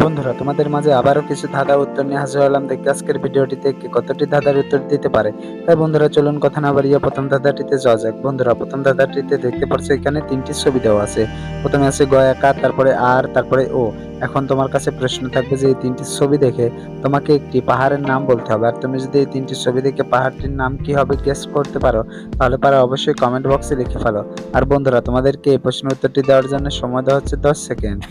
বন্ধুরা, তোমাদের মাঝে আবারও কিছু ধাঁধার উত্তর নিয়ে হাজির হলাম। দেখতে আজকের ভিডিওটিতে কে কতটি ধাঁধার উত্তর দিতে পারে। তাই বন্ধুরা, চলুন কথা না বাড়িয়ে প্রথম ধাঁধাটিতে যাওয়া যাক। বন্ধুরা, প্রথম ধাঁধাটিতে দেখতে পাচ্ছ এখানে তিনটি ছবি দেওয়া আছে। প্রথমে আছে গ আকার, তারপরে আর, তারপরে ও। এখন তোমার কাছে প্রশ্ন থাকবে যে এই তিনটি ছবি দেখে তোমাকে একটি পাহাড়ের নাম বলতে হবে। আর তুমি যদি এই তিনটি ছবি দেখে পাহাড়টির নাম কি হবে গেস করতে পারো, তাহলে পারো অবশ্যই কমেন্ট বক্সে লিখে ফেলো। আর বন্ধুরা, তোমাদেরকে এই প্রশ্নের উত্তরটি দেওয়ার জন্য সময় দেওয়া হচ্ছে 10 সেকেন্ড।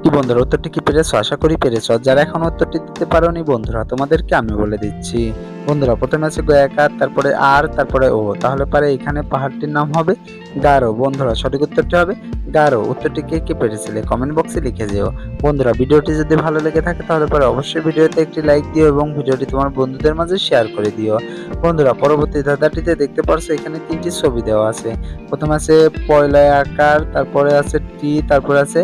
কি বন্ধুরা, উত্তরটি কি পেরেছো? আশা করি পেরেছো। যারা এখন উত্তরটি দিতে পারোনি বন্ধুরা, তোমাদেরকে আমি বলে দিচ্ছি। বন্ধুরা, প্রথমে আছে গোয়াকার, তারপরে আর, তারপরে ও। তাহলে পারে এখানে পাহাড়টির নাম হবে গারো। বন্ধুরা, সঠিক উত্তরটি হবে গারো। উত্তরটি কে কে পেরেছিলে কমেন্ট বক্সে লিখে যেও। বন্ধুরা, ভিডিওটি যদি ভালো লেগে থাকে তাহলে পরে অবশ্যই ভিডিওতে একটি লাইক দিও এবং ভিডিওটি তোমার বন্ধুদের মাঝে শেয়ার করে দিও। বন্ধুরা, পরবর্তী ধাঁধাটিতে দেখতে পারছো এখানে তিনটি ছবি দেওয়া আছে। প্রথমে আছে পয়লা আকার, তারপরে আছে টি, তারপরে আছে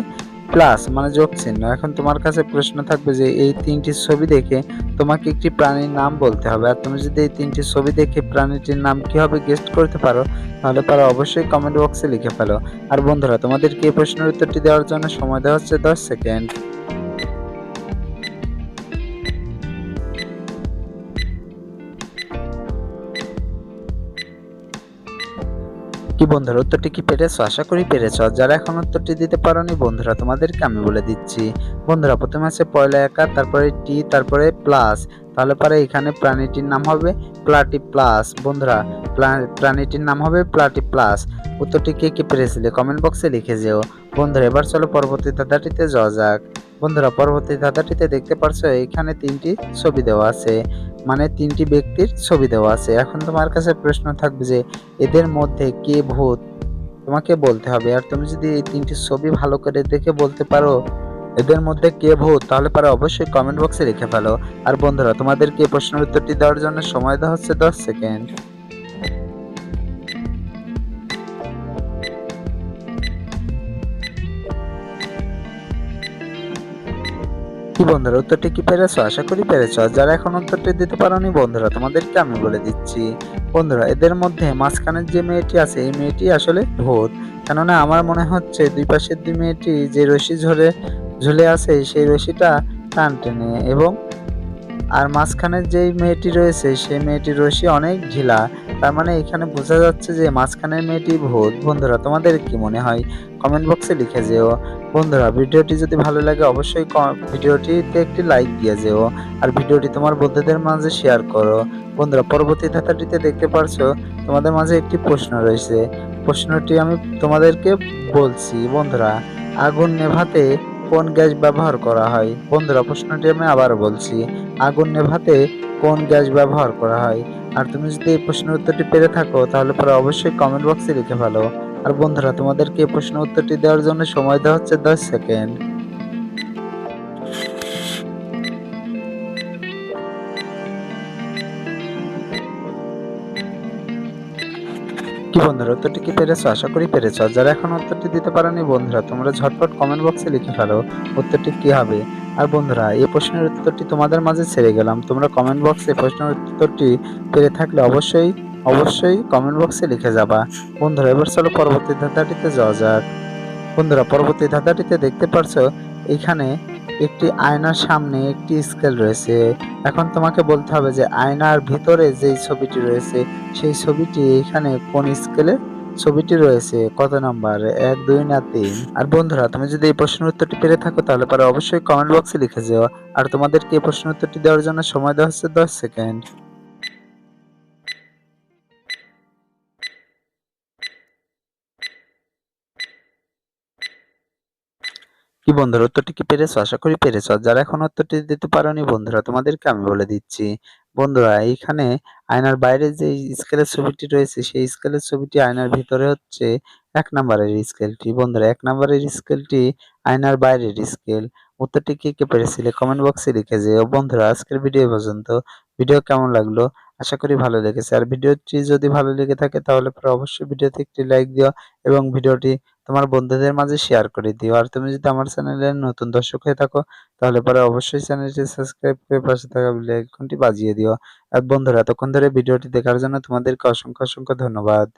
প্লাস মানে যোগ চিহ্ন। এখন তোমার কাছে প্রশ্ন থাকবে যে এই তিনটি ছবি দেখে তোমাকে একটি প্রাণীর নাম বলতে হবে। আর তুমি যদি এই তিনটি ছবি দেখে প্রাণীটির নাম কি হবে গেস্ট করতে পারো, তাহলে পারো অবশ্যই কমেন্ট বক্সে লিখে ফেলো। আর বন্ধুরা, তোমাদেরকে এই প্রশ্নের উত্তরটি দেওয়ার জন্য সময় দেওয়া হচ্ছে 10 সেকেন্ড। কি বন্ধুরা, উত্তরটি কি পেরেছো? আশা করি পেরেছো। যারা এখন উত্তরটি দিতে পারোনি বন্ধুরা, তোমাদেরকে আমি বলে দিচ্ছি। বন্ধুরা, প্রথমে আছে পয়লা একা, তারপরে টি, তারপরে প্লাস। তাহলে পরে এখানে প্রাণীটির নাম হবে প্লাটি প্লাস। বন্ধুরা, প্রাণীটির নাম হবে প্লাটি প্লাস। উত্তরটি কে কে পেরেছিলে কমেন্ট বক্সে লিখে যেও। বন্ধুরা, এবার চলো পরবর্তী ধাঁধাটিতে যাওয়া যাক। বন্ধুরা, পরবর্তী ধাঁধাটিতে দেখতে পারছো এখানে তিনটি ছবি দেওয়া আছে, মানে তিনটি ব্যক্তির ছবি দেওয়া আছে। এখন তোমার কাছে প্রশ্ন থাকবে যে এদের মধ্যে কে ভূত, তোমাকে বলতে হবে। আর তুমি যদি এই তিনটি ছবি ভালো করে দেখে বলতে পারো এদের মধ্যে কে ভূত, তাহলে পারো অবশ্যই কমেন্ট বক্সে লিখে ফেলো। আর বন্ধুরা, তোমাদেরকে এই প্রশ্নের উত্তরটি দেওয়ার জন্য সময় দেওয়া হচ্ছে 10 সেকেন্ড। কি বন্ধুরা, উত্তরটি কি পেরেছো? আশা করি পেরেছো। যারা এখন উত্তরটি দিতে পারোনি বন্ধুরা, তোমাদেরকে আমি বলে দিচ্ছি। বন্ধুরা, এদের মধ্যে মাঝখানের যে মেয়েটি আছে এই মেয়েটি আসলে ভূত। কেননা আমার মনে হচ্ছে দুই পাশের দুই মেয়েটি যে রশি ঝুলে আছে সেই রশিটা টান টেনে, এবং আর মাঝখানের যেই মেয়েটি রয়েছে সেই মেয়েটির রশি অনেক ঢিলা। তার মানে এখানে বোঝা যাচ্ছে যে মাঝখানের মেয়েটি ভূত। বন্ধুরা, তোমাদের কি মনে হয় কমেন্ট বক্সে লিখে যেও। বন্ধুরা, ভিডিওটি যদি ভালো লাগে অবশ্যই ভিডিওটিতে একটি লাইক দিয়ে যেও। আর ভিডিওটি তোমার বন্ধুদের মাঝে শেয়ার করো। বন্ধুরা, পরবর্তী ধাঁধাটিতে দেখতে পারছো তোমাদের মাঝে একটি প্রশ্ন রয়েছে। প্রশ্নটি আমি তোমাদেরকে বলছি। বন্ধুরা, আগুন নেভাতে কোন গ্যাস ব্যবহার করা হয়? বন্ধুরা, প্রশ্নটি আমি আবারও বলছি। আগুন নেভাতে কোন গ্যাস ব্যবহার করা হয়? আর তুমি যদি এই প্রশ্নের উত্তরটি পেরে থাকো তাহলে পরে অবশ্যই কমেন্ট বক্সে লিখে ফেলো। আর বন্ধুরা, তোমাদেরকে এই প্রশ্নের উত্তরটি দেওয়ার জন্য সময় দেওয়া হচ্ছে 10 সেকেন্ড। কি বন্ধুরা, উত্তরটি কি পেরেছো? আশা করি পেরেছো। যারা এখন উত্তরটি দিতে পারোনি বন্ধুরা, তোমরা ঝটপট কমেন্ট বক্সে লিখে ফেলো উত্তরটি কি হবে। আর বন্ধুরা, এই প্রশ্নের উত্তরটি তোমাদের মাঝে ছেড়ে গেলাম। তোমরা কমেন্ট বক্সে প্রশ্নের উত্তরটি পেরে থাকলে অবশ্যই কমেন্ট বক্সে লিখে যাবা। বন্ধুরা, এবার চলো পরবর্তী ধাঁধাটিতে যাওয়া যাক। বন্ধুরা, পরবর্তী ধাঁধাটিতে দেখতে পারছো এখানে একটি আয়নার সামনে একটি স্কেল রয়েছে। এখন তোমাকে বলতে হবে যে আয়নার ভিতরে যেই ছবিটি রয়েছে সেই ছবিটি এখানে কোন স্কেলে ছবিটি রয়েছে, কত নাম্বার, 1, 2 না 3? আর বন্ধুরা, তুমি যদি এই প্রশ্নের উত্তরটি পেরে থাকো তাহলে পরে অবশ্যই কমেন্ট বক্সে লিখে যেও। আর তোমাদেরকে এই প্রশ্নের উত্তরটি দেওয়ার জন্য সময় দেওয়া হচ্ছে 10 সেকেন্ড। কি বন্ধুরা, উত্তরটি কি পেরেছো? আশা করি পেরেছো। যারা এখন উত্তরটি দিতে পারোনি বন্ধুরা, তোমাদেরকে আমি বলে দিচ্ছি। বন্ধুরা, এইখানে আয়নার বাইরে যে স্কেলের ছবিটি রয়েছে সেই স্কেলের ছবিটি আয়নার ভিতরে হচ্ছে 1 নাম্বারের স্কেলটি। বন্ধুরা, 1 নাম্বারের স্কেলটি আয়নার বাইরের স্কেল। উত্তরটি কে কে পেরেছিলে কমেন্ট বক্সে লিখে যেও। বন্ধুরা, আজকের ভিডিও পর্যন্ত। ভিডিও কেমন লাগলো আশা করি ভালো লেগেছে। আর ভিডিওটি যদি ভালো লেগে থাকে তাহলে পরে অবশ্যই ভিডিওতে একটি লাইক দিও এবং ভিডিওটি তোমার বন্ধুদের মাঝে শেয়ার করে দিও। আর তুমি যদি আমার চ্যানেলের নতুন দর্শক হয়ে থাকো তাহলে পরে অবশ্যই চ্যানেলটি সাবস্ক্রাইব করে পাশে থাকা বেল আইকনটি বাজিয়ে দিও। আর বন্ধুরা, এতক্ষণ ধরে ভিডিওটি দেখার জন্য তোমাদেরকে অসংখ্য ধন্যবাদ।